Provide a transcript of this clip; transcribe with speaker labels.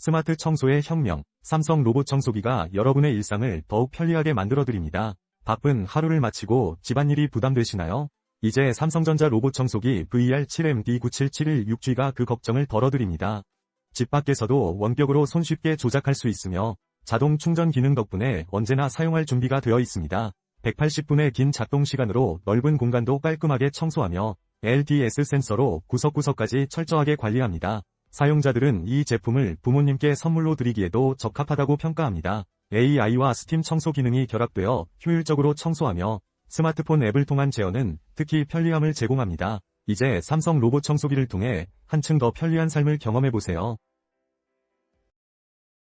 Speaker 1: 스마트 청소의 혁명, 삼성 로봇 청소기가 여러분의 일상을 더욱 편리하게 만들어드립니다. 바쁜 하루를 마치고 집안일이 부담되시나요? 이제 삼성전자 로봇 청소기 VR7MD97716G가 그 걱정을 덜어드립니다. 집 밖에서도 원격으로 손쉽게 조작할 수 있으며 자동 충전 기능 덕분에 언제나 사용할 준비가 되어 있습니다. 180분의 긴 작동 시간으로 넓은 공간도 깔끔하게 청소하며 LTS 센서로 구석구석까지 철저하게 관리합니다. 사용자들은 이 제품을 부모님께 선물로 드리기에도 적합하다고 평가합니다. AI와 스팀 청소 기능이 결합되어 효율적으로 청소하며 스마트폰 앱을 통한 제어는 특히 편리함을 제공합니다. 이제 삼성 로봇 청소기를 통해 한층 더 편리한 삶을 경험해보세요.